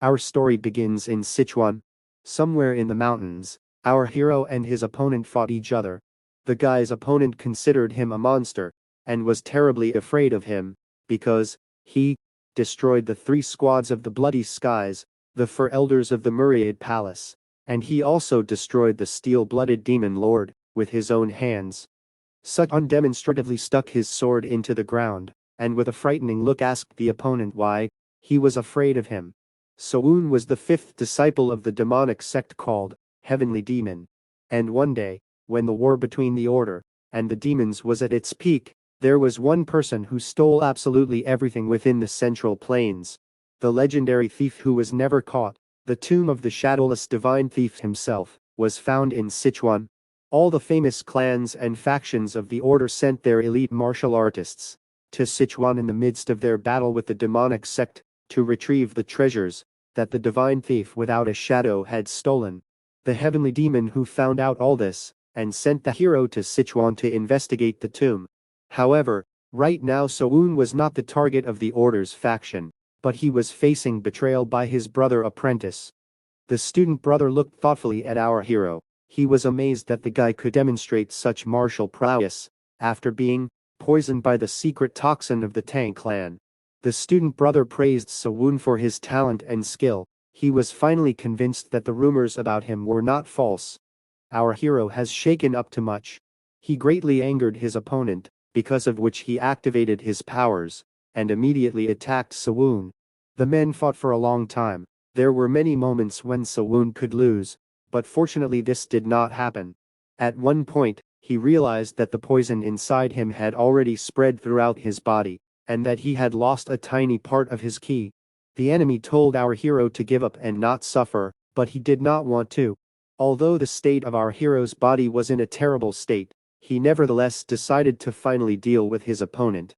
Our story begins in Sichuan. Somewhere in the mountains, our hero and his opponent fought each other. The guy's opponent considered him a monster and was terribly afraid of him because he destroyed the 3 squads of the Bloody Skies, the 4 elders of the Myriad Palace, and he also destroyed the steel-blooded demon lord with his own hands. Suchun demonstratively stuck his sword into the ground and with a frightening look asked the opponent why he was afraid of him. Soun was the 5th disciple of the demonic sect called Heavenly Demon. And one day, when the war between the Order and the demons was at its peak, there was one person who stole absolutely everything within the Central Plains. The legendary thief who was never caught, the tomb of the shadowless divine thief himself, was found in Sichuan. All the famous clans and factions of the Order sent their elite martial artists to Sichuan in the midst of their battle with the demonic sect to retrieve the treasures that the divine thief without a shadow had stolen. The heavenly demon who found out all this and sent the hero to Sichuan to investigate the tomb. However, right now Soun was not the target of the Order's faction, but he was facing betrayal by his brother apprentice. The student brother looked thoughtfully at our hero. He was amazed that the guy could demonstrate such martial prowess after being poisoned by the secret toxin of the Tang clan. The student brother praised Soun for his talent and skill. He was finally convinced that the rumors about him were not false. Our hero has shaken up too much. He greatly angered his opponent, because of which he activated his powers and immediately attacked Soun. The men fought for a long time. There were many moments when Soun could lose, but fortunately this did not happen. At one point, he realized that the poison inside him had already spread throughout his body, and that he had lost a tiny part of his ki. The enemy told our hero to give up and not suffer, but he did not want to. Although the state of our hero's body was in a terrible state, he nevertheless decided to finally deal with his opponent.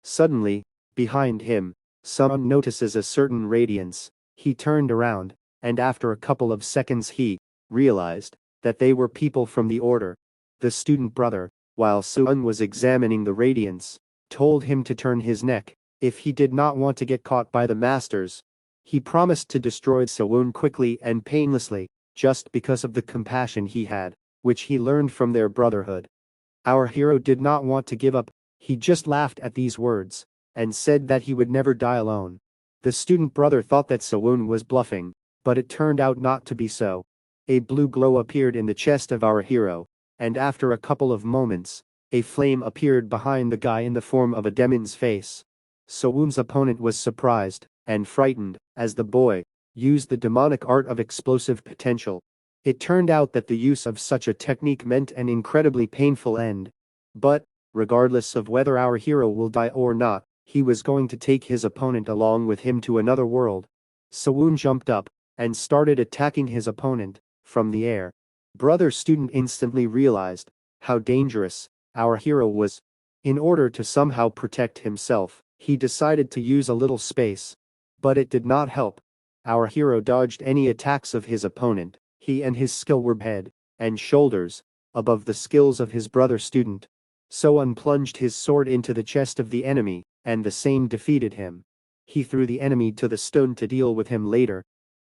Suddenly, behind him, Sun notices a certain radiance. He turned around, and after a couple of seconds he realized that they were people from the Order. The student brother, while Sun was examining the radiance, told him to turn his neck if he did not want to get caught by the masters. He promised to destroy Soun quickly and painlessly, just because of the compassion he had, which he learned from their brotherhood. Our hero did not want to give up. He just laughed at these words and said that he would never die alone. The student brother thought that Soun was bluffing, but it turned out not to be so. A blue glow appeared in the chest of our hero, and after a couple of moments, a flame appeared behind the guy in the form of a demon's face. Soun's opponent was surprised and frightened as the boy used the demonic art of explosive potential. It turned out that the use of such a technique meant an incredibly painful end. But, regardless of whether our hero will die or not, he was going to take his opponent along with him to another world. Soun jumped up and started attacking his opponent from the air. Brother student instantly realized how dangerous our hero was. In order to somehow protect himself, he decided to use a little space. But it did not help. Our hero dodged any attacks of his opponent. He and his skill were head and shoulders above the skills of his brother student. Soun plunged his sword into the chest of the enemy, and the same defeated him. He threw the enemy to the stone to deal with him later.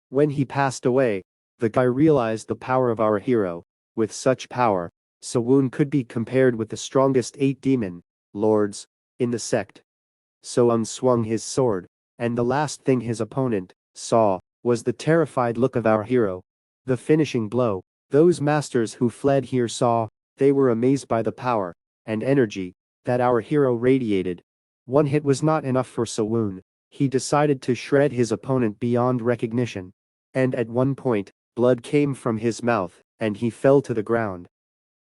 When he passed away, the guy realized the power of our hero. With such power, Soun could be compared with the strongest 8 demon lords in the sect. Soun swung his sword, and the last thing his opponent saw was the terrified look of our hero. The finishing blow. Those masters who fled here saw, they were amazed by the power and energy that our hero radiated. One hit was not enough for Soun. He decided to shred his opponent beyond recognition. And at one point, blood came from his mouth, and he fell to the ground.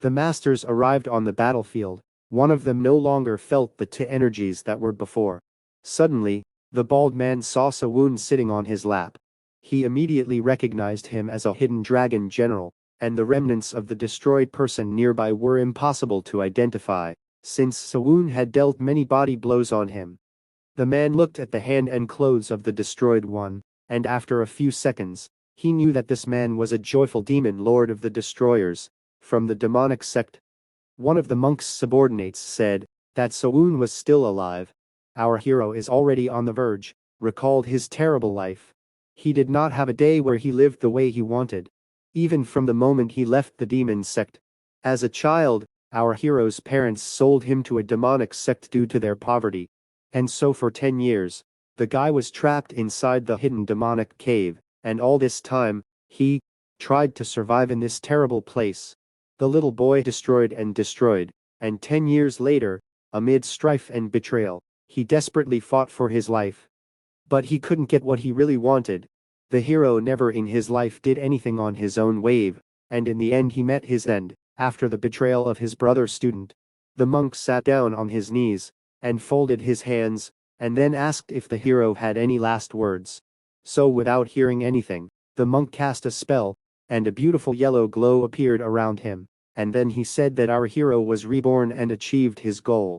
The masters arrived on the battlefield. One of them no longer felt the 2 energies that were before. Suddenly, the bald man saw Soun sitting on his lap. He immediately recognized him as a hidden dragon general, and the remnants of the destroyed person nearby were impossible to identify, since Soun had dealt many body blows on him. The man looked at the hand and clothes of the destroyed one, and after a few seconds, he knew that this man was a joyful demon lord of the destroyers, from the demonic sect. One of the monk's subordinates said that Soun was still alive. Our hero is already on the verge, recalled his terrible life. He did not have a day where he lived the way he wanted. Even from the moment he left the demon sect. As a child, our hero's parents sold him to a demonic sect due to their poverty. And so for 10 years, the guy was trapped inside the hidden demonic cave, and all this time, he tried to survive in this terrible place. The little boy destroyed, and 10 years later, amid strife and betrayal, he desperately fought for his life. But he couldn't get what he really wanted. The hero never in his life did anything on his own wave, and in the end he met his end, after the betrayal of his brother student. The monk sat down on his knees, and folded his hands, and then asked if the hero had any last words. So without hearing anything, the monk cast a spell, and a beautiful yellow glow appeared around him, and then he said that our hero was reborn and achieved his goal.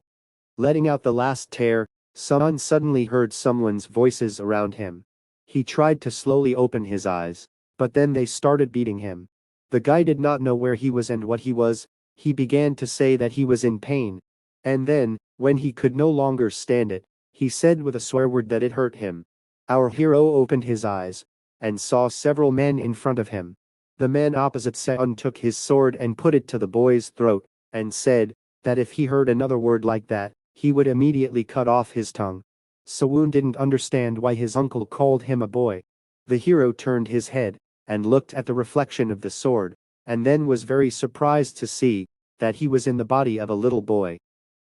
Letting out the last tear, Sun suddenly heard someone's voices around him. He tried to slowly open his eyes, but then they started beating him. The guy did not know where he was and what he was. He began to say that he was in pain. And then, when he could no longer stand it, he said with a swear word that it hurt him. Our hero opened his eyes, and saw several men in front of him. The man opposite Sun took his sword and put it to the boy's throat, and said that if he heard another word like that, he would immediately cut off his tongue. Sawun didn't understand why his uncle called him a boy. The hero turned his head, and looked at the reflection of the sword, and then was very surprised to see that he was in the body of a little boy.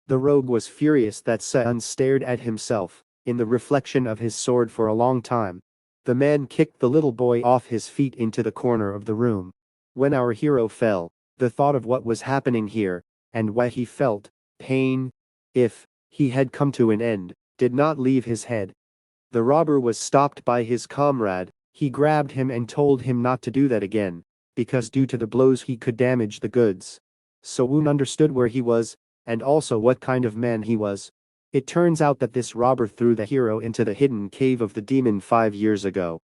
The rogue was furious that Sun stared at himself in the reflection of his sword for a long time. The man kicked the little boy off his feet into the corner of the room. When our hero fell, the thought of what was happening here, and why he felt pain, if he had come to an end, did not leave his head. The robber was stopped by his comrade. He grabbed him and told him not to do that again, because due to the blows he could damage the goods. Sawun understood where he was, and also what kind of man he was. It turns out that this robber threw the hero into the hidden cave of the demon 5 years ago.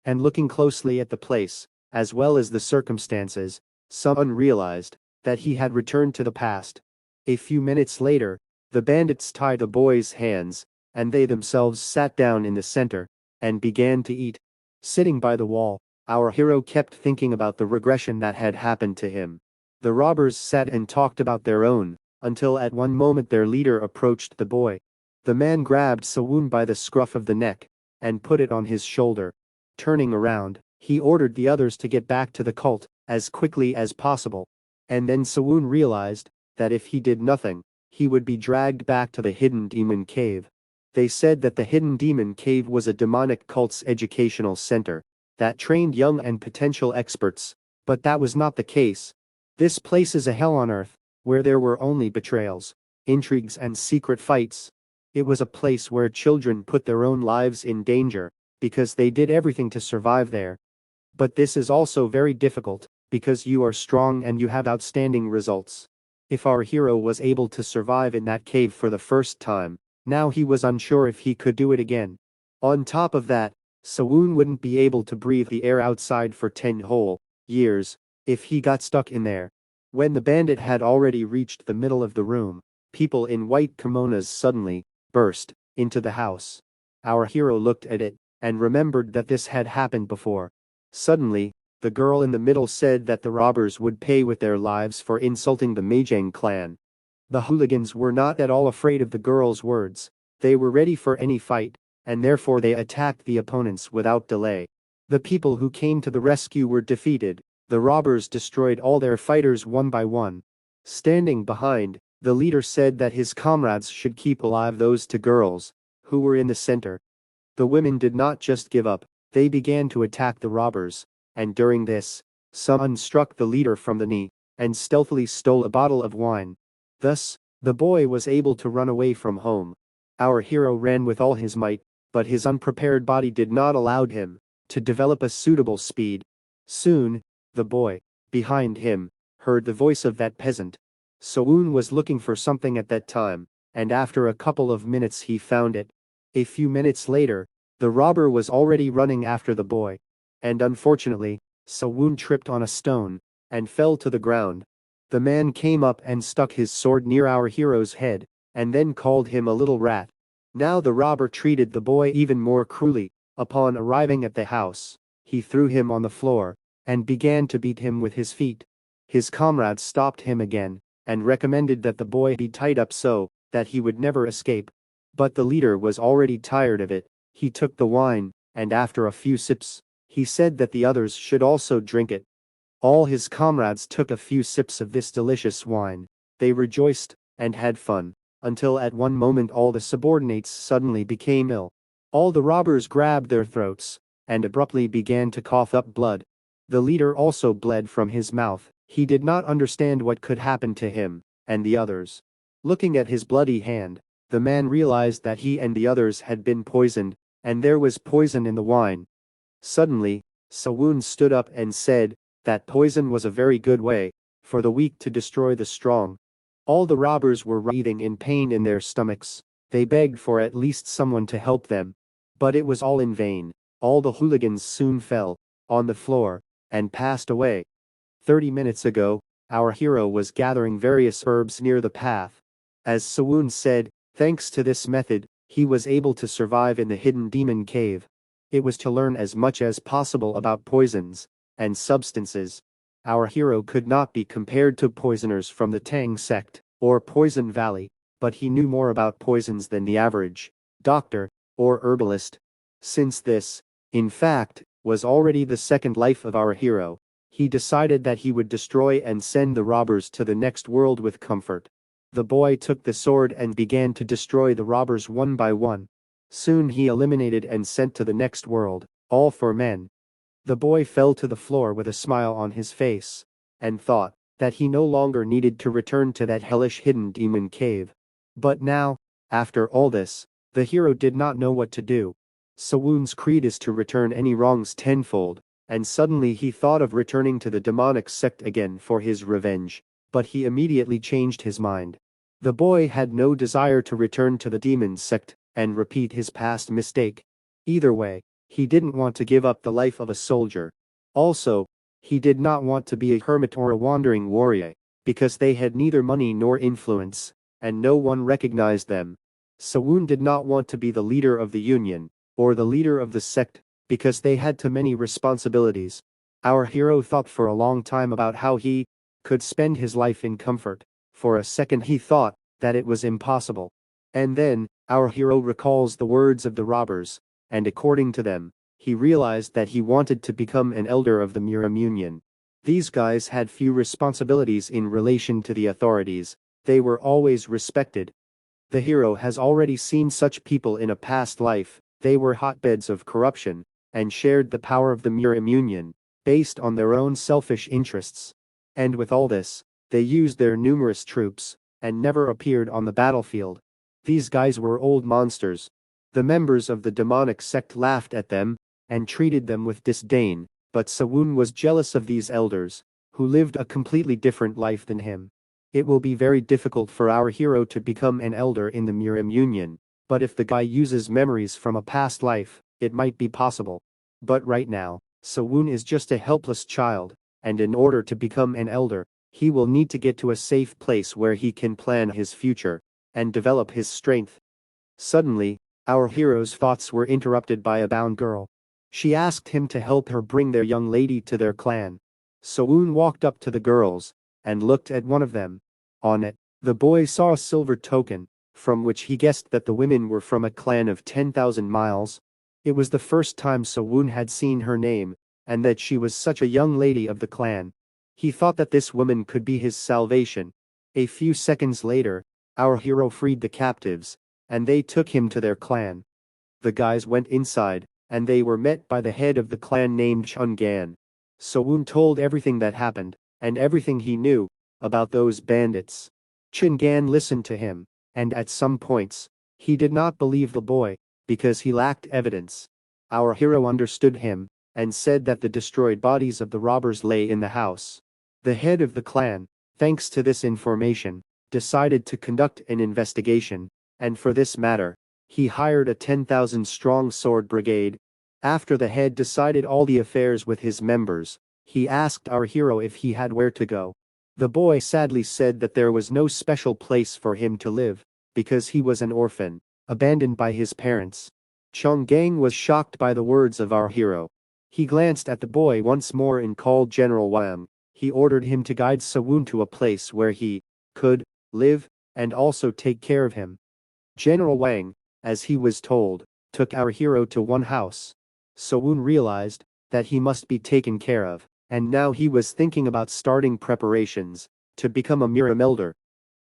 And looking closely at the place, as well as the circumstances, Sun realized that he had returned to the past. A few minutes later, the bandits tied the boy's hands, and they themselves sat down in the center, and began to eat. Sitting by the wall, our hero kept thinking about the regression that had happened to him. The robbers sat and talked about their own, until at one moment their leader approached the boy. The man grabbed Sawun by the scruff of the neck, and put it on his shoulder. Turning around, he ordered the others to get back to the cult, as quickly as possible. And then Sawun realized that if he did nothing, he would be dragged back to the hidden demon cave. They said that the hidden demon cave was a demonic cult's educational center that trained young and potential experts, but that was not the case. This place is a hell on earth, where there were only betrayals, intrigues and secret fights. It was a place where children put their own lives in danger, because they did everything to survive there. But this is also very difficult, because you are strong and you have outstanding results. If our hero was able to survive in that cave for the first time, now he was unsure if he could do it again. On top of that, Sawun wouldn't be able to breathe the air outside for 10 whole years, if he got stuck in there. When the bandit had already reached the middle of the room, people in white kimonos suddenly burst into the house. Our hero looked at it, and remembered that this had happened before. Suddenly, the girl in the middle said that the robbers would pay with their lives for insulting the Meijang clan. The hooligans were not at all afraid of the girl's words. They were ready for any fight, and therefore they attacked the opponents without delay. The people who came to the rescue were defeated. The robbers destroyed all their fighters one by one. Standing behind, the leader said that his comrades should keep alive those 2 girls, who were in the center. The women did not just give up, they began to attack the robbers, and during this, Sun struck the leader from the knee, and stealthily stole a bottle of wine. Thus, the boy was able to run away from home. Our hero ran with all his might, but his unprepared body did not allow him to develop a suitable speed. Soon, the boy, behind him, heard the voice of that peasant. Sawun was looking for something at that time, and after a couple of minutes he found it. A few minutes later, the robber was already running after the boy. And unfortunately, Sawun tripped on a stone, and fell to the ground. The man came up and stuck his sword near our hero's head, and then called him a little rat. Now the robber treated the boy even more cruelly. Upon arriving at the house, he threw him on the floor and began to beat him with his feet. His comrades stopped him again and recommended that the boy be tied up so that he would never escape. But the leader was already tired of it. He took the wine, and after a few sips, he said that the others should also drink it. All his comrades took a few sips of this delicious wine. They rejoiced and had fun, until at one moment all the subordinates suddenly became ill. All the robbers grabbed their throats and abruptly began to cough up blood. The leader also bled from his mouth. He did not understand what could happen to him and the others. Looking at his bloody hand, the man realized that he and the others had been poisoned, and there was poison in the wine. Suddenly, Sawun stood up and said that poison was a very good way for the weak to destroy the strong. All the robbers were writhing in pain in their stomachs. They begged for at least someone to help them. But it was all in vain. All the hooligans soon fell on the floor and passed away. 30 minutes ago, our hero was gathering various herbs near the path. As Sawun said, thanks to this method, he was able to survive in the hidden demon cave. It was to learn as much as possible about poisons and substances. Our hero could not be compared to poisoners from the Tang sect or Poison Valley, but he knew more about poisons than the average doctor or herbalist. Since this, in fact, was already the second life of our hero, he decided that he would destroy and send the robbers to the next world with comfort. The boy took the sword and began to destroy the robbers one by one. Soon he eliminated and sent to the next world, all 4 men. The boy fell to the floor with a smile on his face, and thought that he no longer needed to return to that hellish hidden demon cave. But now, after all this, the hero did not know what to do. Sawun's creed is to return any wrongs tenfold, and suddenly he thought of returning to the demonic sect again for his revenge, but he immediately changed his mind. The boy had no desire to return to the demon sect and repeat his past mistake. Either way, he didn't want to give up the life of a soldier. Also, he did not want to be a hermit or a wandering warrior, because they had neither money nor influence, and no one recognized them. Sawun did not want to be the leader of the union, or the leader of the sect, because they had too many responsibilities. Our hero thought for a long time about how he could spend his life in comfort. For a second he thought that it was impossible. And then, our hero recalls the words of the robbers, and according to them, he realized that he wanted to become an elder of the Miram Union. These guys had few responsibilities in relation to the authorities. They were always respected. The hero has already seen such people in a past life. They were hotbeds of corruption, and shared the power of the Miram Union, based on their own selfish interests. And with all this, they used their numerous troops, and never appeared on the battlefield. These guys were old monsters. The members of the demonic sect laughed at them, and treated them with disdain, but Sawun was jealous of these elders, who lived a completely different life than him. It will be very difficult for our hero to become an elder in the Miram Union, but if the guy uses memories from a past life, it might be possible. But right now, Sawun is just a helpless child, and in order to become an elder, he will need to get to a safe place where he can plan his future and develop his strength. Suddenly, our hero's thoughts were interrupted by a bound girl. She asked him to help her bring their young lady to their clan. Sawun walked up to the girls and looked at one of them. On it, the boy saw a silver token, from which he guessed that the women were from a clan of 10,000 miles. It was the first time Sawun had seen her name, and that she was such a young lady of the clan. He thought that this woman could be his salvation. A few seconds later, our hero freed the captives, and they took him to their clan. The guys went inside, and they were met by the head of the clan named Chungan. Sawun told everything that happened, and everything he knew, about those bandits. Chungan listened to him, and at some points, he did not believe the boy, because he lacked evidence. Our hero understood him, and said that the destroyed bodies of the robbers lay in the house. The head of the clan, thanks to this information, decided to conduct an investigation, and for this matter, he hired a 10,000-strong sword brigade. After the head decided all the affairs with his members, he asked our hero if he had where to go. The boy sadly said that there was no special place for him to live, because he was an orphan, abandoned by his parents. Chonggang was shocked by the words of our hero. He glanced at the boy once more and called General Wang. He ordered him to guide Sawun to a place where he could live and also take care of him. General Wang, as he was told, took our hero to one house. Sawun realized that he must be taken care of, and now he was thinking about starting preparations to become a Miram elder.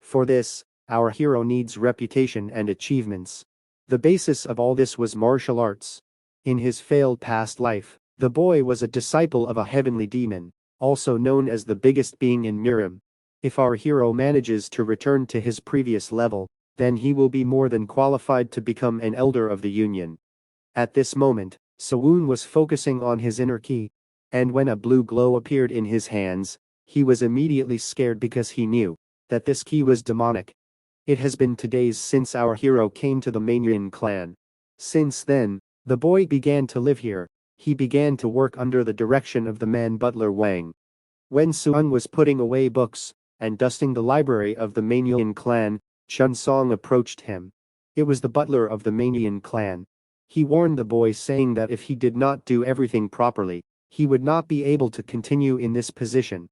For this, our hero needs reputation and achievements. The basis of all this was martial arts. In his failed past life, the boy was a disciple of a heavenly demon, also known as the biggest being in Miram. If our hero manages to return to his previous level, then he will be more than qualified to become an elder of the Union. At this moment, Sawun was focusing on his inner ki, and when a blue glow appeared in his hands, he was immediately scared because he knew that this ki was demonic. It has been 2 days since our hero came to the Manhwa clan. Since then, the boy began to live here. He began to work under the direction of the man butler Wang. When Suan was putting away books and dusting the library of the Manhwa clan, Chun Song approached him. It was the butler of the Manhwa clan. He warned the boy, saying that if he did not do everything properly, he would not be able to continue in this position.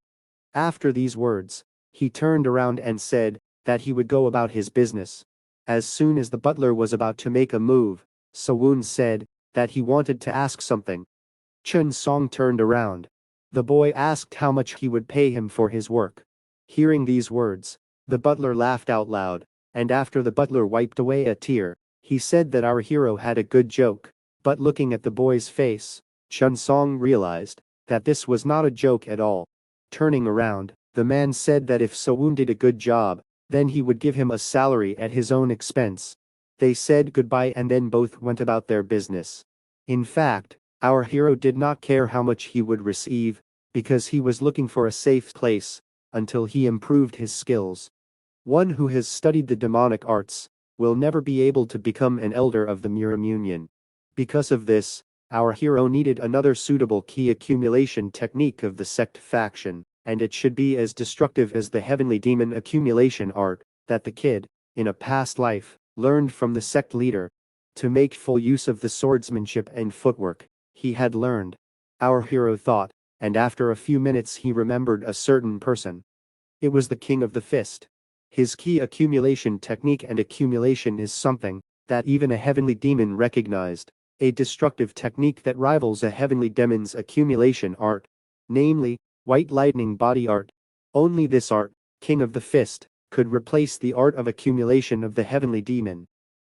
After these words, he turned around and said that he would go about his business. As soon as the butler was about to make a move, Sawun said that he wanted to ask something. Chun Song turned around. The boy asked how much he would pay him for his work. Hearing these words, the butler laughed out loud, and after the butler wiped away a tear, he said that our hero had a good joke. But looking at the boy's face, Chun Song realized that this was not a joke at all. Turning around, the man said that if Sawun did a good job, then he would give him a salary at his own expense. They said goodbye and then both went about their business. In fact, our hero did not care how much he would receive, because he was looking for a safe place until he improved his skills. One who has studied the demonic arts will never be able to become an elder of the Miram Union. Because of this, our hero needed another suitable key accumulation technique of the sect faction, and it should be as destructive as the heavenly demon accumulation art that the kid, in a past life, learned from the sect leader. To make full use of the swordsmanship and footwork he had learned, our hero thought, and after a few minutes he remembered a certain person. It was the King of the Fist. His key accumulation technique and accumulation is something that even a heavenly demon recognized, a destructive technique that rivals a heavenly demon's accumulation art, namely, white lightning body art. Only this art, King of the Fist, could replace the art of accumulation of the heavenly demon.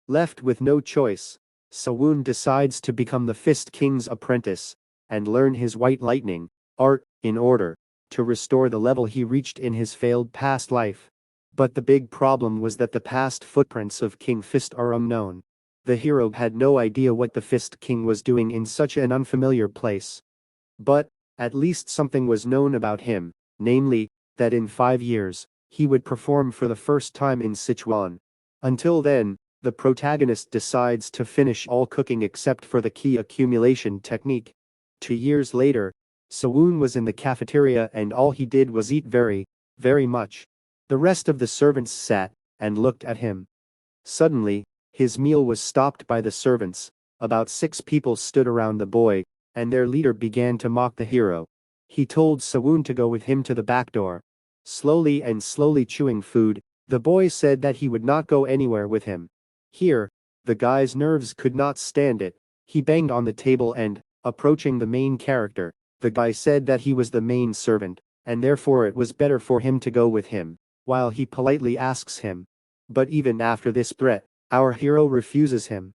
Left with no choice, Sawun decides to become the Fist King's apprentice and learn his white lightning art in order to restore the level he reached in his failed past life. But the big problem was that the past footprints of King Fist are unknown. The hero had no idea what the Fist King was doing in such an unfamiliar place. But at least something was known about him, namely, that in 5 years, he would perform for the first time in Sichuan. Until then, the protagonist decides to finish all cooking except for the key accumulation technique. 2 years later, Sawun was in the cafeteria and all he did was eat very, very much. The rest of the servants sat and looked at him. Suddenly, his meal was stopped by the servants. About 6 people stood around the boy, and their leader began to mock the hero. He told Sawun to go with him to the back door. Slowly chewing food, the boy said that he would not go anywhere with him. Here, the guy's nerves could not stand it. He banged on the table and, approaching the main character, the guy said that he was the main servant, and therefore it was better for him to go with him, while he politely asks him. But even after this threat, our hero refuses him.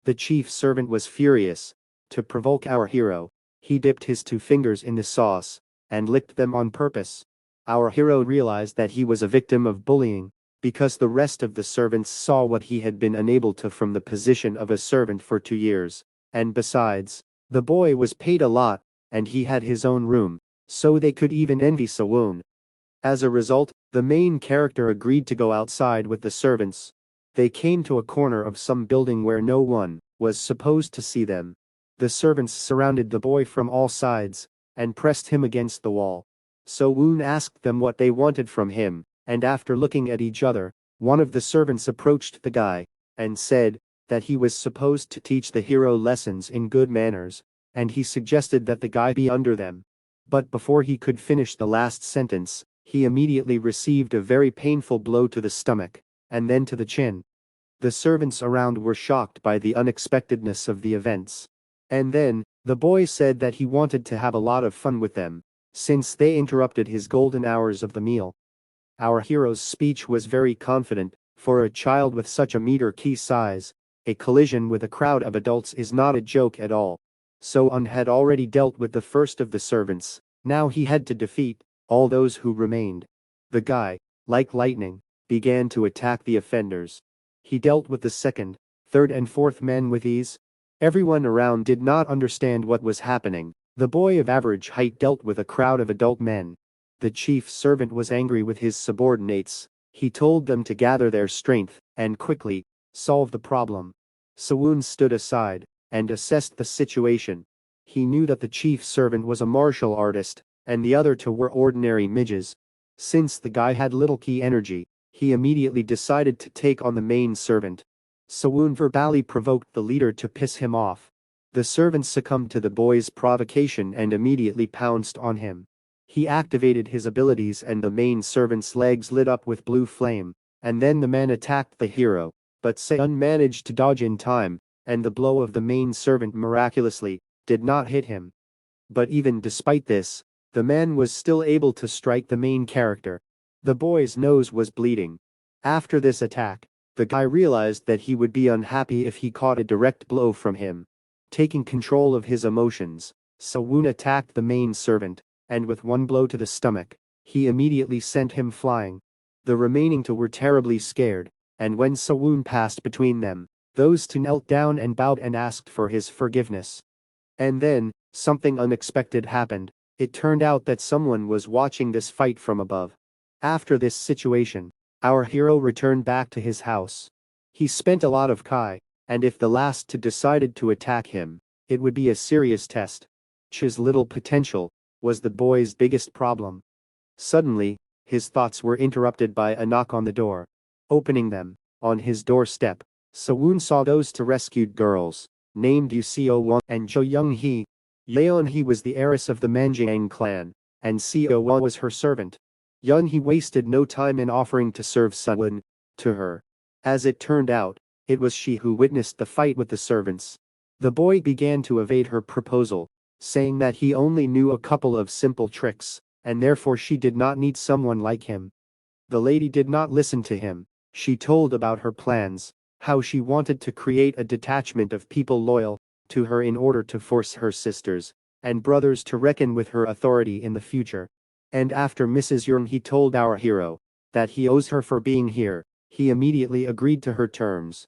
The chief servant was furious. To provoke our hero, he dipped his 2 fingers in the sauce and licked them on purpose. Our hero realized that he was a victim of bullying, because the rest of the servants saw what he had been unable to from the position of a servant for 2 years, and besides, the boy was paid a lot, and he had his own room, so they could even envy Sawun. As a result, the main character agreed to go outside with the servants. They came to a corner of some building where no one was supposed to see them. The servants surrounded the boy from all sides and pressed him against the wall. Sawun asked them what they wanted from him, and after looking at each other, one of the servants approached the guy and said that he was supposed to teach the hero lessons in good manners, and he suggested that the guy be under them. But before he could finish the last sentence, he immediately received a very painful blow to the stomach, and then to the chin. The servants around were shocked by the unexpectedness of the events. And then, the boy said that he wanted to have a lot of fun with them, since they interrupted his golden hours of the meal. Our hero's speech was very confident. For a child with such a meter key size, a collision with a crowd of adults is not a joke at all. So-un had already dealt with the first of the servants, now he had to defeat all those who remained. The guy, like lightning, began to attack the offenders. He dealt with the second, third and fourth men with ease. Everyone around did not understand what was happening. The boy of average height dealt with a crowd of adult men. The chief servant was angry with his subordinates. He told them to gather their strength and quickly solve the problem. So-un stood aside and assessed the situation. He knew that the chief servant was a martial artist and the other two were ordinary midges. Since the guy had little key energy, he immediately decided to take on the main servant. So-un verbally provoked the leader to piss him off. The servant succumbed to the boy's provocation and immediately pounced on him. He activated his abilities and the main servant's legs lit up with blue flame, and then the man attacked the hero, but So-un managed to dodge in time, and the blow of the main servant miraculously did not hit him. But even despite this, the man was still able to strike the main character. The boy's nose was bleeding. After this attack, the guy realized that he would be unhappy if he caught a direct blow from him. Taking control of his emotions, So-un attacked the main servant, and with one blow to the stomach, he immediately sent him flying. The remaining two were terribly scared, and when So-un passed between them, those two knelt down and bowed and asked for his forgiveness. And then, something unexpected happened. It turned out that someone was watching this fight from above. After this situation, our hero returned back to his house. He spent a lot of kai, and if the last two decided to attack him, it would be a serious test. His little potential was the boy's biggest problem. Suddenly, his thoughts were interrupted by a knock on the door. Opening them, on his doorstep, So-un saw those two rescued girls, named Uco and Jo Young-hee. Yeon-hee was the heiress of the Manjiang clan, and Uco was her servant. Young-hee wasted no time in offering to serve So-un to her. As it turned out, it was she who witnessed the fight with the servants. The boy began to evade her proposal, saying that he only knew a couple of simple tricks, and therefore she did not need someone like him. The lady did not listen to him. She told about her plans, how she wanted to create a detachment of people loyal to her in order to force her sisters and brothers to reckon with her authority in the future. And after Mrs. Young-hee told our hero that he owes her for being here, he immediately agreed to her terms.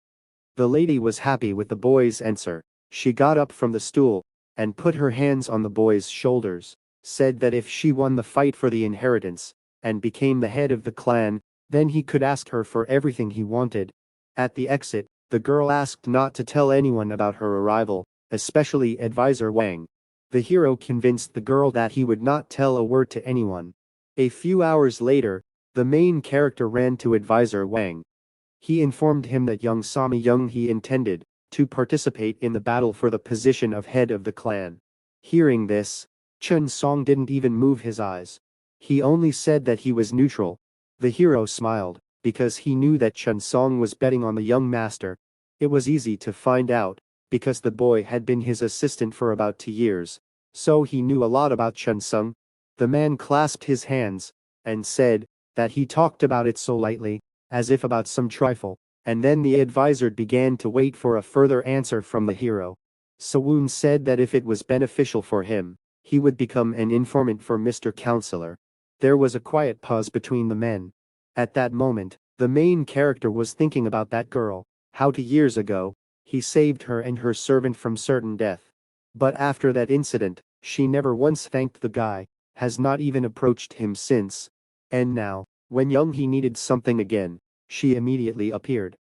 The lady was happy with the boy's answer. She got up from the stool and put her hands on the boy's shoulders, said that if she won the fight for the inheritance and became the head of the clan, then he could ask her for everything he wanted. At the exit, the girl asked not to tell anyone about her arrival, especially Advisor Wang. The hero convinced the girl that he would not tell a word to anyone. A few hours later, the main character ran to Advisor Wang. He informed him that young Sami Young-hee intended to participate in the battle for the position of head of the clan. Hearing this, Chun Song didn't even move his eyes. He only said that he was neutral. The hero smiled, because he knew that Chun Song was betting on the young master. It was easy to find out, because the boy had been his assistant for about 2 years, so he knew a lot about Chun Song. The man clasped his hands, and said that he talked about it so lightly, as if about some trifle. And then the advisor began to wait for a further answer from the hero. So-un said that if it was beneficial for him, he would become an informant for Mr. Counselor. There was a quiet pause between the men. At that moment, the main character was thinking about that girl, how 2 years ago, he saved her and her servant from certain death. But after that incident, she never once thanked the guy, has not even approached him since. And now, when Young-hee needed something again, she immediately appeared.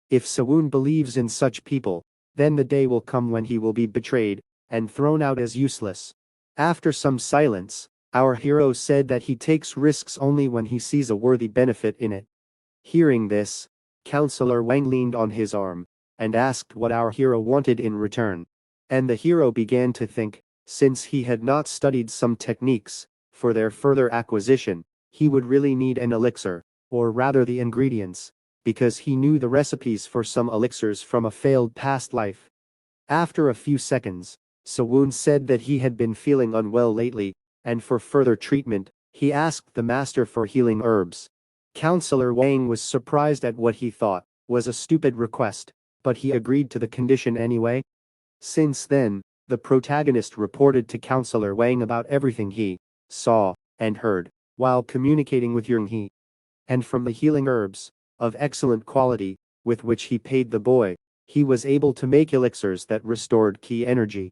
If So-un believes in such people, then the day will come when he will be betrayed and thrown out as useless. After some silence, our hero said that he takes risks only when he sees a worthy benefit in it. Hearing this, Counselor Wang leaned on his arm and asked what our hero wanted in return. And the hero began to think, since he had not studied some techniques for their further acquisition, he would really need an elixir, or rather the ingredients, because he knew the recipes for some elixirs from a failed past life. After a few seconds, Sawun said that he had been feeling unwell lately, and for further treatment, he asked the master for healing herbs. Counselor Wang was surprised at what he thought was a stupid request, but he agreed to the condition anyway. Since then, the protagonist reported to Counselor Wang about everything he saw and heard while communicating with He. And from the healing herbs, of excellent quality, with which he paid the boy, he was able to make elixirs that restored ki energy.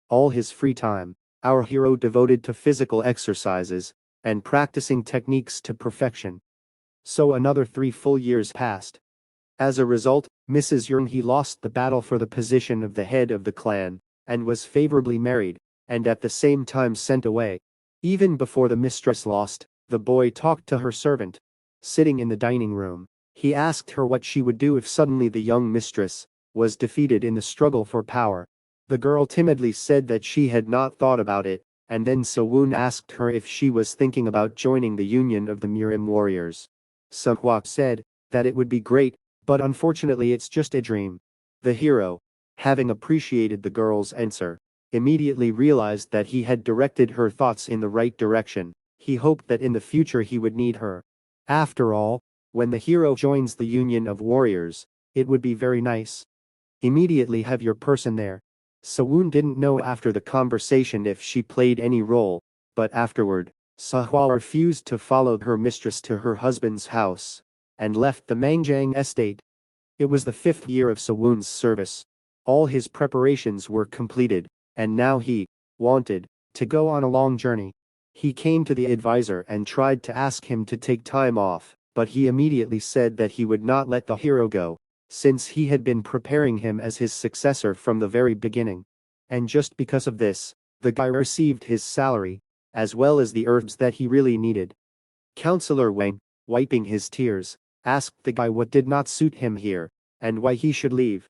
All his free time, our hero devoted to physical exercises and practicing techniques to perfection. So another 3 full years passed. As a result, Mrs. He lost the battle for the position of the head of the clan, and was favorably married, and at the same time sent away. Even before the mistress lost, the boy talked to her servant. Sitting in the dining room, he asked her what she would do if suddenly the young mistress was defeated in the struggle for power. The girl timidly said that she had not thought about it, and then Sawun asked her if she was thinking about joining the union of the Mirim warriors. Manhwa said that it would be great, but unfortunately it's just a dream. The hero, having appreciated the girl's answer, immediately realized that he had directed her thoughts in the right direction. He hoped that in the future he would need her. After all, when the hero joins the union of warriors, it would be very nice. Immediately have your person there. Sawun didn't know after the conversation if she played any role, but afterward, Sahwa refused to follow her mistress to her husband's house and left the Mangjang estate. It was the 5th year of Sawun's service. All his preparations were completed, and now he wanted to go on a long journey. He came to the advisor and tried to ask him to take time off, but he immediately said that he would not let the hero go, since he had been preparing him as his successor from the very beginning. And just because of this, the guy received his salary, as well as the herbs that he really needed. Counselor Wang, wiping his tears, asked the guy what did not suit him here, and why he should leave.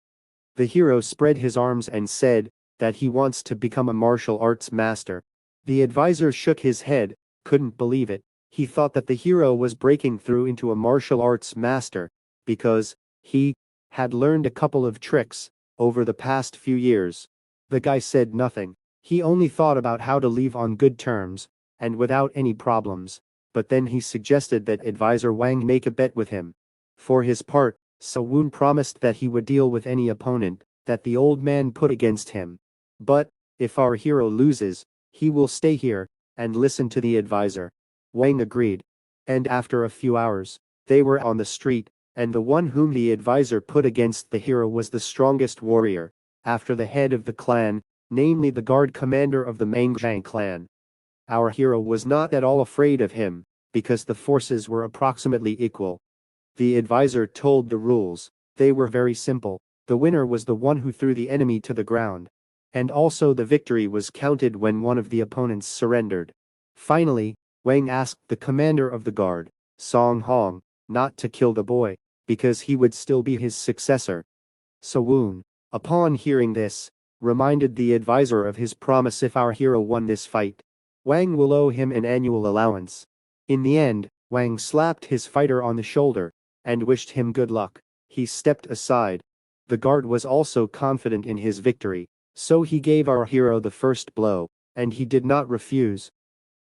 The hero spread his arms and said that he wants to become a martial arts master. The advisor shook his head, couldn't believe it. He thought that the hero was breaking through into a martial arts master, because he had learned a couple of tricks over the past few years. The guy said nothing. He only thought about how to leave on good terms, and without any problems. But then he suggested that advisor Wang make a bet with him. For his part, Sawun promised that he would deal with any opponent that the old man put against him. But, if our hero loses, he will stay here and listen to the advisor. Wang agreed. And after a few hours, they were on the street, and the one whom the advisor put against the hero was the strongest warrior, after the head of the clan, namely the guard commander of the Mangjang clan. Our hero was not at all afraid of him, because the forces were approximately equal. The advisor told the rules. They were very simple. The winner was the one who threw the enemy to the ground. And also the victory was counted when one of the opponents surrendered. Finally, Wang asked the commander of the guard, Song Hong, not to kill the boy, because he would still be his successor. Sawun, upon hearing this, reminded the advisor of his promise if our hero won this fight. Wang will owe him an annual allowance. In the end, Wang slapped his fighter on the shoulder and wished him good luck. He stepped aside. The guard was also confident in his victory, so he gave our hero the first blow, and he did not refuse.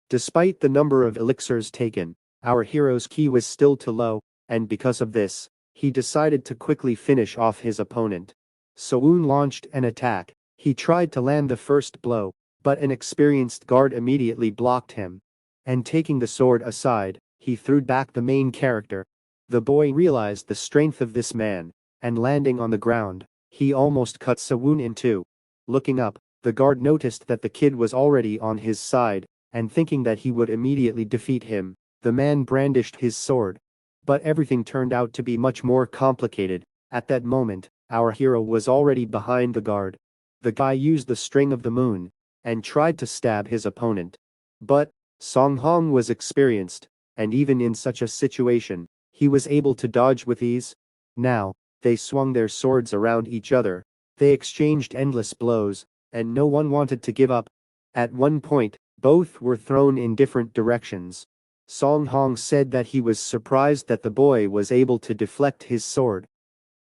Despite the number of elixirs taken, our hero's ki was still too low, and because of this, he decided to quickly finish off his opponent. Sawun launched an attack. He tried to land the first blow, but an experienced guard immediately blocked him. And taking the sword aside, he threw back the main character. The boy realized the strength of this man, and landing on the ground, he almost cut Sawun in two. Looking up, the guard noticed that the kid was already on his side, and thinking that he would immediately defeat him, the man brandished his sword. But everything turned out to be much more complicated. At that moment, our hero was already behind the guard. The guy used the string of the moon and tried to stab his opponent. But Song Hong was experienced, and even in such a situation, he was able to dodge with ease. Now, They swung their swords around each other. They exchanged endless blows, and no one wanted to give up. At one point, both were thrown in different directions. Song Hong said that he was surprised that the boy was able to deflect his sword.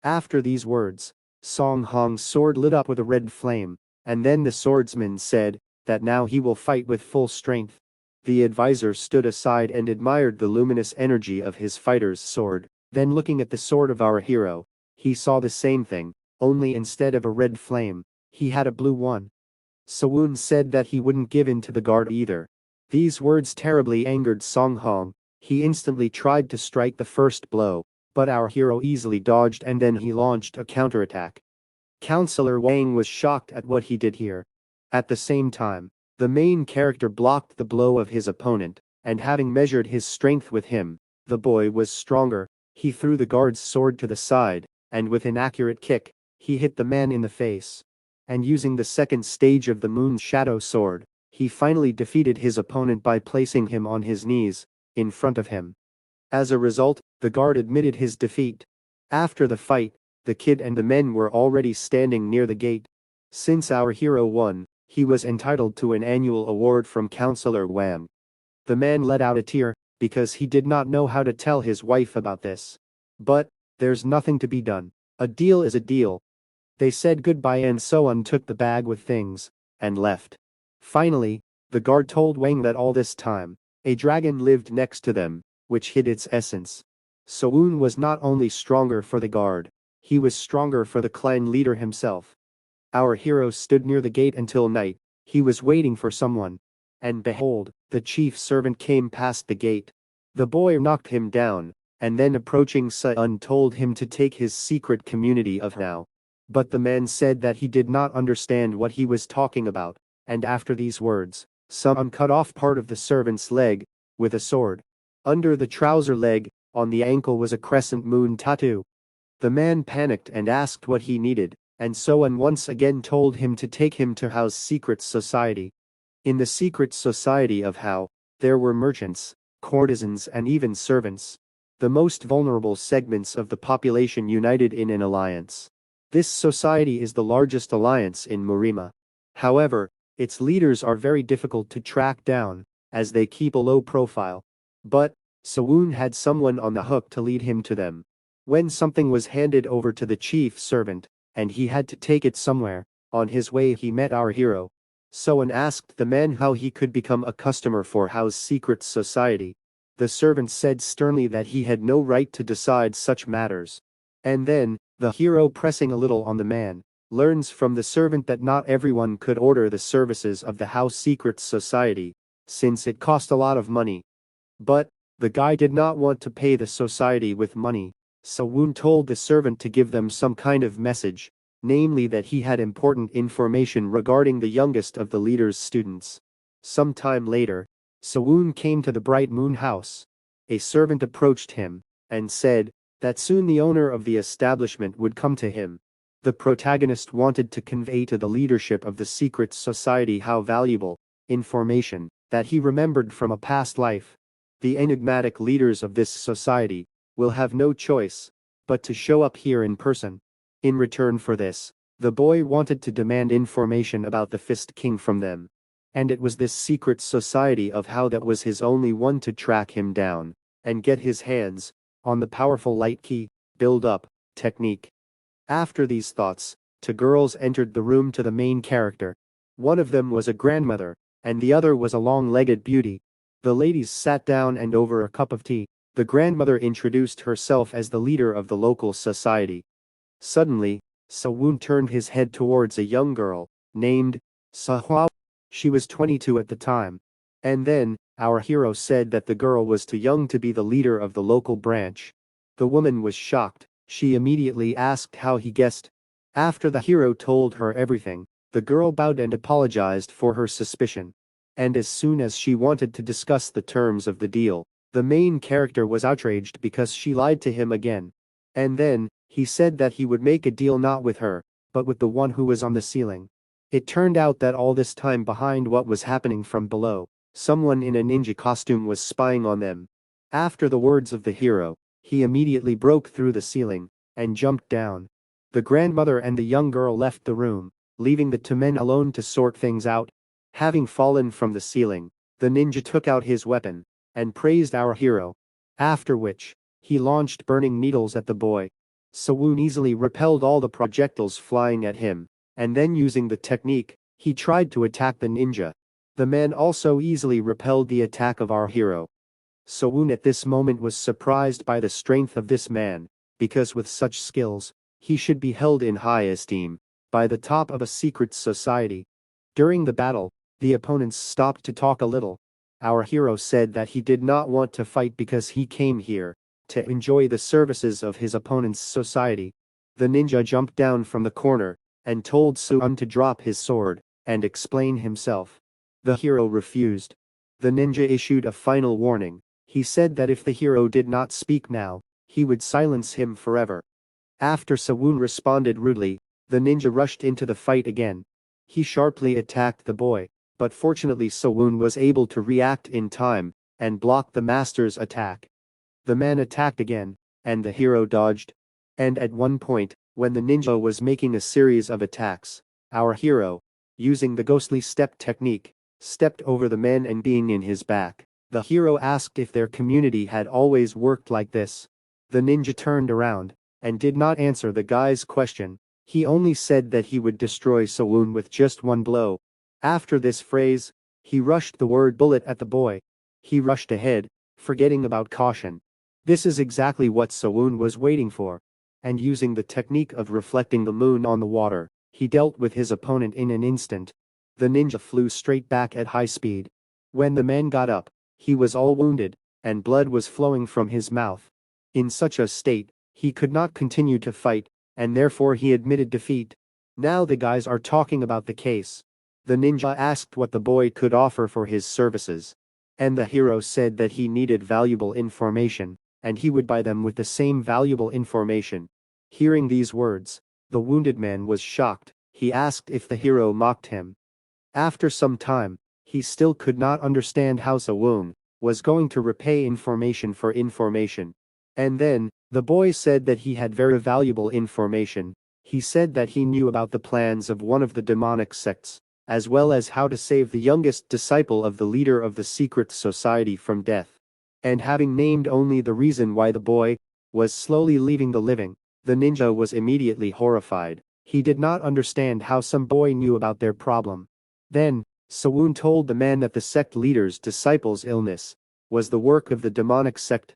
After these words, Song Hong's sword lit up with a red flame, and then the swordsman said that now he will fight with full strength. The advisor stood aside and admired the luminous energy of his fighter's sword. Then looking at the sword of our hero, he saw the same thing, only instead of a red flame, he had a blue one. Sawun said that he wouldn't give in to the guard either. These words terribly angered Song Hong. He instantly tried to strike the first blow, but our hero easily dodged and then he launched a counterattack. Counselor Wang was shocked at what he did here. At the same time, the main character blocked the blow of his opponent, and having measured his strength with him, the boy was stronger. He threw the guard's sword to the side, and with an accurate kick, he hit the man in the face. And using the second stage of the Moon's Shadow Sword, he finally defeated his opponent by placing him on his knees, in front of him. As a result, the guard admitted his defeat. After the fight, the kid and the men were already standing near the gate. Since our hero won, he was entitled to an annual award from Counselor Wang. The man let out a tear, because he did not know how to tell his wife about this. But there's nothing to be done. A deal is a deal. They said goodbye and Soan took the bag with things, and left. Finally, the guard told Wang that all this time, a dragon lived next to them, which hid its essence. Soun was not only stronger for the guard, he was stronger for the clan leader himself. Our hero stood near the gate until night. He was waiting for someone. And behold, the chief servant came past the gate. The boy knocked him down, and then approaching Sun told him to take his secret community of now. But the man said that he did not understand what he was talking about, and after these words, Sun cut off part of the servant's leg, with a sword. Under the trouser leg, on the ankle was a crescent moon tattoo. The man panicked and asked what he needed, and Soan once again told him to take him to Hao's secret society. In the secret society of Hao, there were merchants, courtesans and even servants. The most vulnerable segments of the population united in an alliance. This society is the largest alliance in Murima. However, its leaders are very difficult to track down, as they keep a low profile. But Sawun had someone on the hook to lead him to them. When something was handed over to the chief servant, and he had to take it somewhere, on his way he met our hero. Soan asked the man how he could become a customer for Hao's secret society. The servant said sternly that he had no right to decide such matters. And then, the hero pressing a little on the man, learns from the servant that not everyone could order the services of the Hao secret society, since it cost a lot of money. But the guy did not want to pay the society with money, so Woon told the servant to give them some kind of message, namely that he had important information regarding the youngest of the leader's students. Some time later, Sawun came to the Bright Moon house. A servant approached him, and said that soon the owner of the establishment would come to him. The protagonist wanted to convey to the leadership of the secret society how valuable information that he remembered from a past life. The enigmatic leaders of this society will have no choice but to show up here in person. In return for this, the boy wanted to demand information about the Fist King from them. And it was this secret society of Hao that was his only one to track him down and get his hands on the powerful light key build-up technique. After these thoughts, two girls entered the room to the main character. One of them was a grandmother, and the other was a long-legged beauty. The ladies sat down and over a cup of tea, the grandmother introduced herself as the leader of the local society. Suddenly, Sawun turned his head towards a young girl, named Sahua. She was 22 at the time. And then, our hero said that the girl was too young to be the leader of the local branch. The woman was shocked. She immediately asked how he guessed. After the hero told her everything, the girl bowed and apologized for her suspicion. And as soon as she wanted to discuss the terms of the deal, the main character was outraged because she lied to him again. And then, he said that he would make a deal not with her, but with the one who was on the ceiling. It turned out that all this time behind what was happening from below, someone in a ninja costume was spying on them. After the words of the hero, he immediately broke through the ceiling, and jumped down. The grandmother and the young girl left the room, leaving the two men alone to sort things out. Having fallen from the ceiling, the ninja took out his weapon and praised our hero. After which, he launched burning needles at the boy. Sawun easily repelled all the projectiles flying at him, and then using the technique, he tried to attack the ninja. The man also easily repelled the attack of our hero. Sawun at this moment was surprised by the strength of this man, because with such skills, he should be held in high esteem by the top of a secret society. During the battle, the opponents stopped to talk a little. Our hero said that he did not want to fight because he came here to enjoy the services of his opponent's society. The ninja jumped down from the corner and told Sawun to drop his sword and explain himself. The hero refused. The ninja issued a final warning. He said that if the hero did not speak now, he would silence him forever. After Sawun responded rudely, the ninja rushed into the fight again. He sharply attacked the boy, but fortunately Sawun was able to react in time and block the master's attack. The man attacked again, and the hero dodged. And at one point, when the ninja was making a series of attacks, our hero, using the ghostly step technique, stepped over the man and being in his back. The hero asked if their community had always worked like this. The ninja turned around and did not answer the guy's question. He only said that he would destroy Sawun with just one blow. After this phrase, he rushed the word bullet at the boy. He rushed ahead, forgetting about caution. This is exactly what Sawun was waiting for. And using the technique of reflecting the moon on the water, he dealt with his opponent in an instant. The ninja flew straight back at high speed. When the man got up, he was all wounded, and blood was flowing from his mouth. In such a state, he could not continue to fight, and therefore he admitted defeat. Now the guys are talking about the case. The ninja asked what the boy could offer for his services. And the hero said that he needed valuable information, and he would buy them with the same valuable information. Hearing these words, the wounded man was shocked. He asked if the hero mocked him. After some time, he still could not understand how Sawun was going to repay information for information. And then, the boy said that he had very valuable information. He said that he knew about the plans of one of the demonic sects, as well as how to save the youngest disciple of the leader of the secret society from death. And having named only the reason why the boy was slowly leaving the living, the ninja was immediately horrified. He did not understand how some boy knew about their problem. Then, Sawun told the man that the sect leader's disciple's illness was the work of the demonic sect.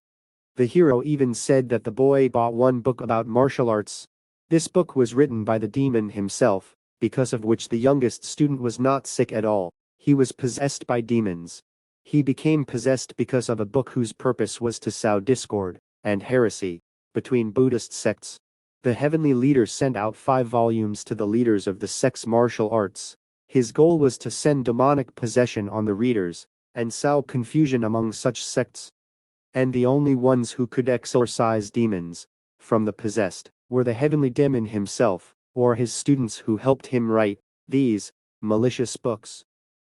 The hero even said that the boy bought one book about martial arts. This book was written by the demon himself, because of which the youngest student was not sick at all. He was possessed by demons. He became possessed because of a book whose purpose was to sow discord and heresy between Buddhist sects. The heavenly leader sent out 5 volumes to the leaders of the sect's martial arts. His goal was to send demonic possession on the readers and sow confusion among such sects. And the only ones who could exorcise demons from the possessed were the heavenly demon himself, or his students who helped him write these malicious books.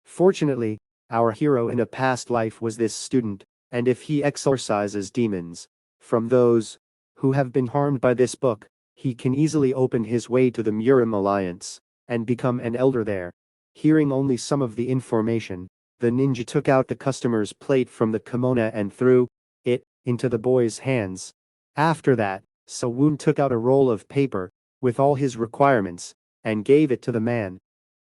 Fortunately, our hero in a past life was this student, and if he exorcises demons from those who have been harmed by this book, he can easily open his way to the Murim Alliance and become an elder there. Hearing only some of the information, the ninja took out the customer's plate from the kimono and threw it into the boy's hands. After that, Sawun took out a roll of paper with all his requirements and gave it to the man.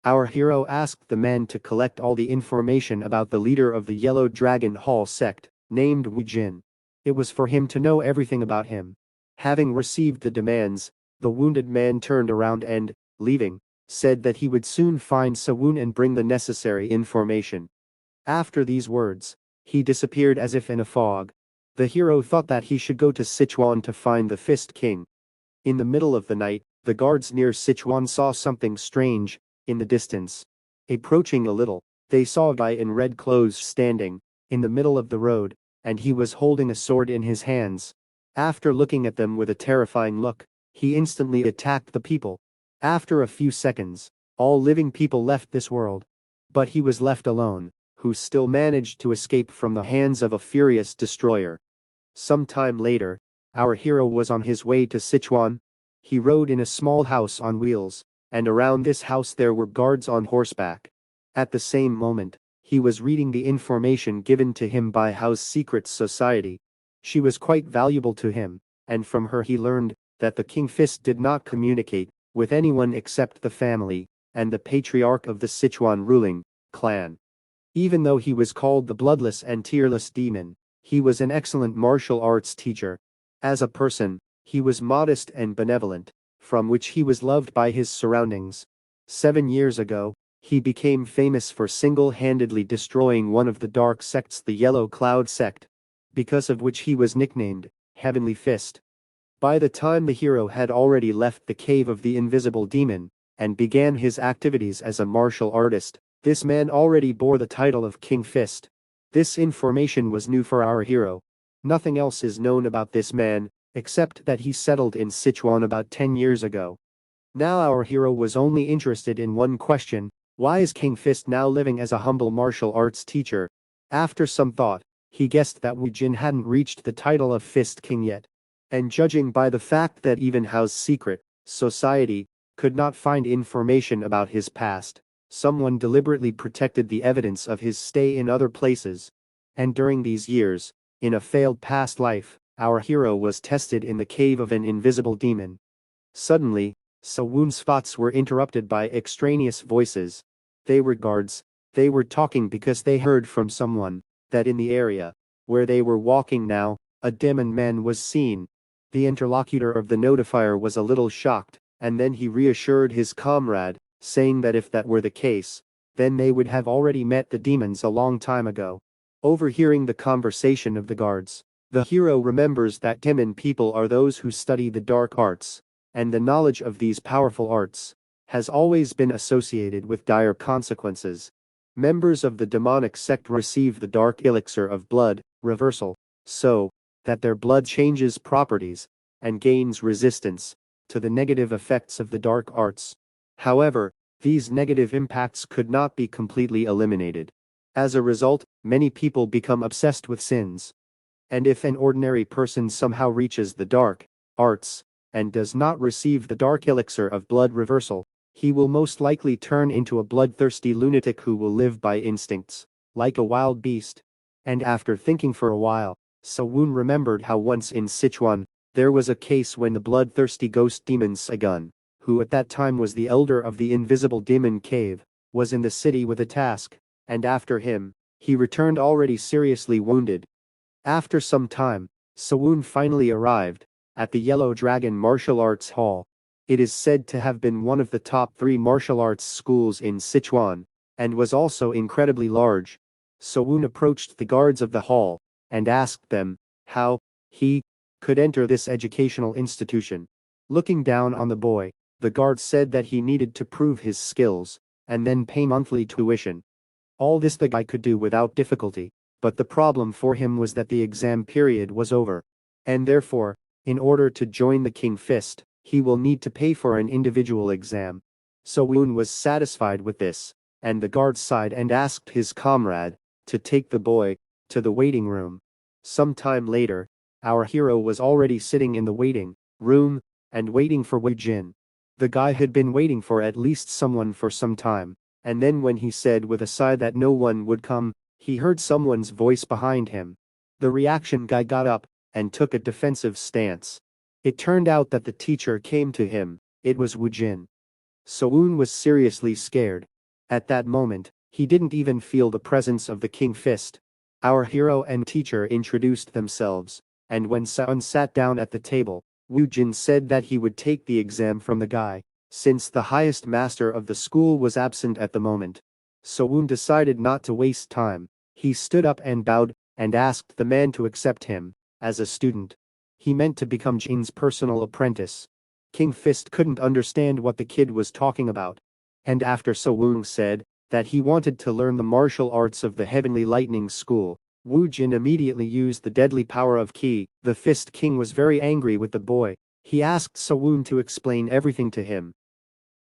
Our hero asked the man to collect all the information about the leader of the Yellow Dragon Hall sect, named Wu Jin. It was for him to know everything about him. Having received the demands, the wounded man turned around and, leaving, said that he would soon find Sawun and bring the necessary information. After these words, he disappeared as if in a fog. The hero thought that he should go to Sichuan to find the Fist King. In the middle of the night, the guards near Sichuan saw something strange in the distance. Approaching a little, they saw a guy in red clothes standing in the middle of the road, and he was holding a sword in his hands. After looking at them with a terrifying look, he instantly attacked the people. After a few seconds, all living people left this world. But he was left alone, who still managed to escape from the hands of a furious destroyer. Some time later, our hero was on his way to Sichuan. He rode in a small house on wheels, and around this house there were guards on horseback. At the same moment, he was reading the information given to him by Hao's secret society. She was quite valuable to him, and from her he learned that the King Fist did not communicate with anyone except the family and the patriarch of the Sichuan ruling clan. Even though he was called the bloodless and tearless demon, he was an excellent martial arts teacher. As a person, he was modest and benevolent, from which he was loved by his surroundings. 7 years ago, he became famous for single-handedly destroying one of the dark sects, the Yellow Cloud sect, because of which he was nicknamed Heavenly Fist. By the time the hero had already left the cave of the invisible demon and began his activities as a martial artist, this man already bore the title of King Fist. This information was new for our hero. Nothing else is known about this man, except that he settled in Sichuan about 10 years ago. Now our hero was only interested in one question: why is King Fist now living as a humble martial arts teacher? After some thought, he guessed that Wu Jin hadn't reached the title of Fist King yet. And judging by the fact that even Hao's secret society could not find information about his past, someone deliberately protected the evidence of his stay in other places. And during these years, in a failed past life, our hero was tested in the cave of an invisible demon. Suddenly, Sawun's thoughts were interrupted by extraneous voices. They were guards. They were talking because they heard from someone that in the area where they were walking now, a demon man was seen. The interlocutor of the notifier was a little shocked, and then he reassured his comrade, saying that if that were the case, then they would have already met the demons a long time ago. Overhearing the conversation of the guards, the hero remembers that demon people are those who study the dark arts, and the knowledge of these powerful arts has always been associated with dire consequences. Members of the demonic sect receive the dark elixir of blood reversal, so that their blood changes properties and gains resistance to the negative effects of the dark arts. However, these negative impacts could not be completely eliminated. As a result, many people become obsessed with sins. And if an ordinary person somehow reaches the dark arts and does not receive the dark elixir of blood reversal, he will most likely turn into a bloodthirsty lunatic who will live by instincts, like a wild beast. And after thinking for a while, Sawun remembered how once in Sichuan, there was a case when the bloodthirsty ghost demon Saigun, who at that time was the elder of the invisible demon cave, was in the city with a task, and after him, he returned already seriously wounded. After some time, Sawun finally arrived at the Yellow Dragon Martial Arts Hall. It is said to have been one of the top 3 martial arts schools in Sichuan, and was also incredibly large. Sawun approached the guards of the hall and asked them how he could enter this educational institution. Looking down on the boy, the guard said that he needed to prove his skills and then pay monthly tuition. All this the guy could do without difficulty, but the problem for him was that the exam period was over. And therefore, in order to join the King Fist, he will need to pay for an individual exam. Sawun was satisfied with this, and the guard sighed and asked his comrade to take the boy to the waiting room. Some time later, our hero was already sitting in the waiting room and waiting for Wu Jin. The guy had been waiting for at least someone for some time, and then when he said with a sigh that no one would come, he heard someone's voice behind him. The reaction guy got up and took a defensive stance. It turned out that the teacher came to him. It was Wu Jin. Sawun was seriously scared. At that moment, he didn't even feel the presence of the King Fist. Our hero and teacher introduced themselves, and when Sawun sat down at the table, Wu Jin said that he would take the exam from the guy, since the highest master of the school was absent at the moment. Sawun decided not to waste time. He stood up and bowed, and asked the man to accept him as a student. He meant to become Jin's personal apprentice. King Fist couldn't understand what the kid was talking about. And after Sawun said that he wanted to learn the martial arts of the Heavenly Lightning School, Wu Jin immediately used the deadly power of Qi. The Fist King was very angry with the boy. He asked Sawun to explain everything to him.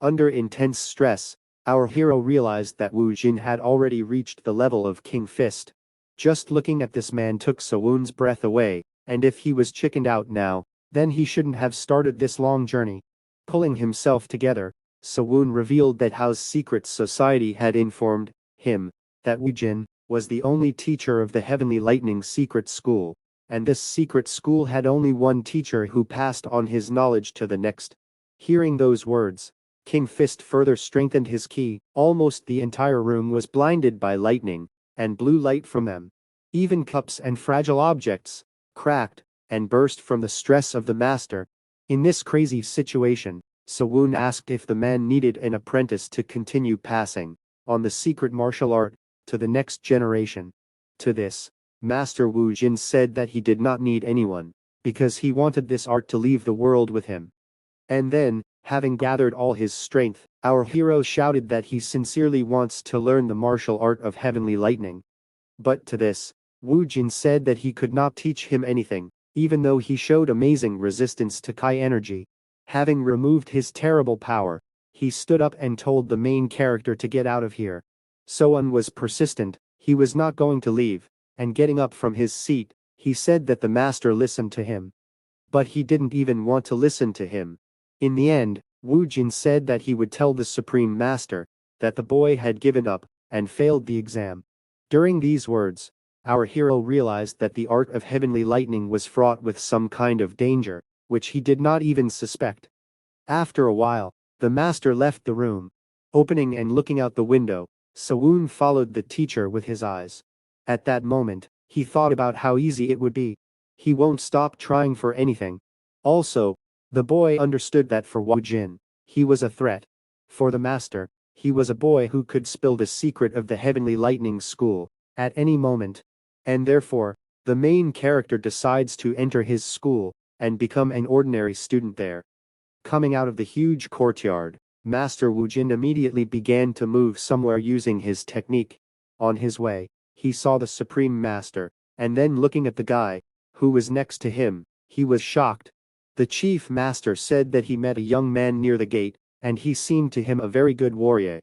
Under intense stress, our hero realized that Wu Jin had already reached the level of King Fist. Just looking at this man took Sawun's breath away, and if he was chickened out now, then he shouldn't have started this long journey. Pulling himself together, Sewon revealed that Hao's secret society had informed him that Woojin was the only teacher of the Heavenly Lightning Secret School, and this secret school had only one teacher who passed on his knowledge to the next. Hearing those words, King Fist further strengthened his ki. Almost the entire room was blinded by lightning and blue light from them. Even cups and fragile objects cracked and burst from the stress of the master. In this crazy situation, Sewon asked if the man needed an apprentice to continue passing on the secret martial art to the next generation. To this, Master Wu Jin said that he did not need anyone, because he wanted this art to leave the world with him. And then, having gathered all his strength, our hero shouted that he sincerely wants to learn the martial art of heavenly lightning. But to this, Wu Jin said that he could not teach him anything, even though he showed amazing resistance to Kai energy. Having removed his terrible power, he stood up and told the main character to get out of here. Sewon was persistent, he was not going to leave, and getting up from his seat, he said that the master listened to him. But he didn't even want to listen to him. In the end, Wu Jin said that he would tell the Supreme Master that the boy had given up and failed the exam. During these words, our hero realized that the art of heavenly lightning was fraught with some kind of danger, which he did not even suspect. After a while, the master left the room. Opening and looking out the window, Sewon followed the teacher with his eyes. At that moment, he thought about how easy it would be. He won't stop trying for anything. Also, the boy understood that for Wu Jin, he was a threat. For the master, he was a boy who could spill the secret of the Heavenly Lightning School at any moment. And therefore, the main character decides to enter his school and become an ordinary student there. Coming out of the huge courtyard, Master Wu Jin immediately began to move somewhere using his technique. On his way, he saw the Supreme Master, and then looking at the guy who was next to him, he was shocked. The Chief Master said that he met a young man near the gate, and he seemed to him a very good warrior.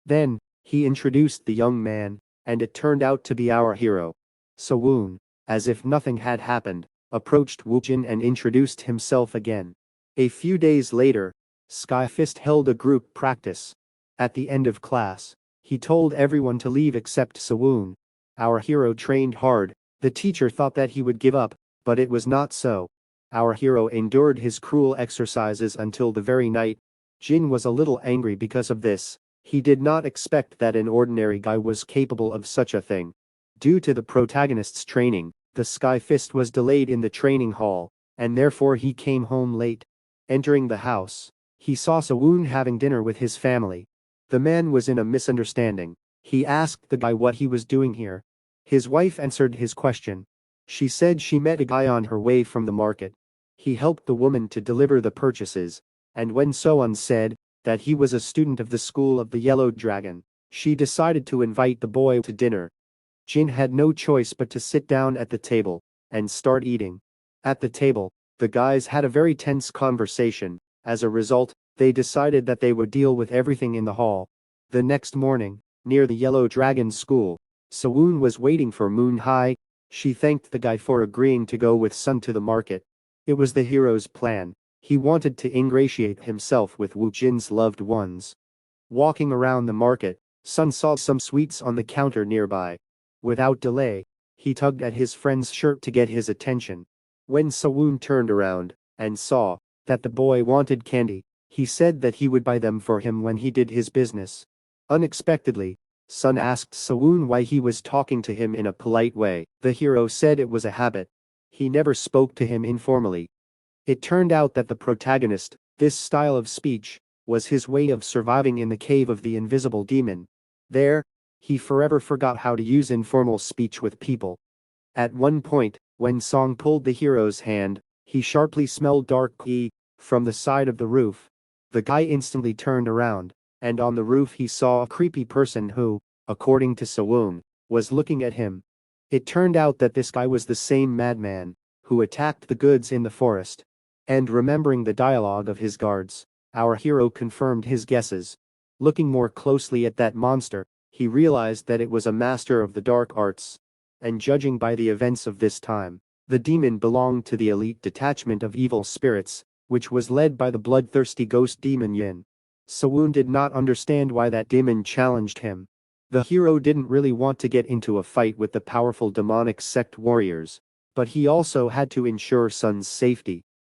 Then, he introduced the young man, and it turned out to be our hero. Sewon, as if nothing had happened, approached Wu Jin and introduced himself again. A few days later, Sky Fist held a group practice. At the end of class, he told everyone to leave except Sewon. Our hero trained hard. The teacher thought that he would give up, but it was not so. Our hero endured his cruel exercises until the very night. Jin was a little angry because of this. He did not expect that an ordinary guy was capable of such a thing. Due to the protagonist's training, the Sky Fist was delayed in the training hall, and therefore he came home late. Entering the house, he saw Sewon having dinner with his family. The man was in a misunderstanding. He asked the guy what he was doing here. His wife answered his question. She said she met a guy on her way from the market. He helped the woman to deliver the purchases, and when Sewon said that he was a student of the school of the Yellow Dragon, she decided to invite the boy to dinner. Jin had no choice but to sit down at the table and start eating. At the table, the guys had a very tense conversation. As a result, they decided that they would deal with everything in the hall. The next morning, near the Yellow Dragon school, Sewon was waiting for Moon High. She thanked the guy for agreeing to go with Sun to the market. It was the hero's plan. He wanted to ingratiate himself with Wu Jin's loved ones. Walking around the market, Sun saw some sweets on the counter nearby. Without delay, he tugged at his friend's shirt to get his attention. When Sewon turned around and saw that the boy wanted candy, he said that he would buy them for him when he did his business. Unexpectedly, Sun asked Sewon why he was talking to him in a polite way. The hero said it was a habit. He never spoke to him informally. It turned out that the protagonist, this style of speech, was his way of surviving in the cave of the invisible demon. There, he forever forgot how to use informal speech with people. At one point, when Song pulled the hero's hand, he sharply smelled dark ki from the side of the roof. The guy instantly turned around, and on the roof he saw a creepy person who, according to Sewon, was looking at him. It turned out that this guy was the same madman who attacked the goods in the forest. And remembering the dialogue of his guards, our hero confirmed his guesses. Looking more closely at that monster, he realized that it was a master of the dark arts. And judging by the events of this time, The demon belonged to the elite detachment of evil spirits, which was led by the bloodthirsty ghost demon Yin. Sewon did not understand why that demon challenged him. The hero didn't really want to get into a fight with the powerful demonic sect warriors, but he also had to ensure Sun's safety.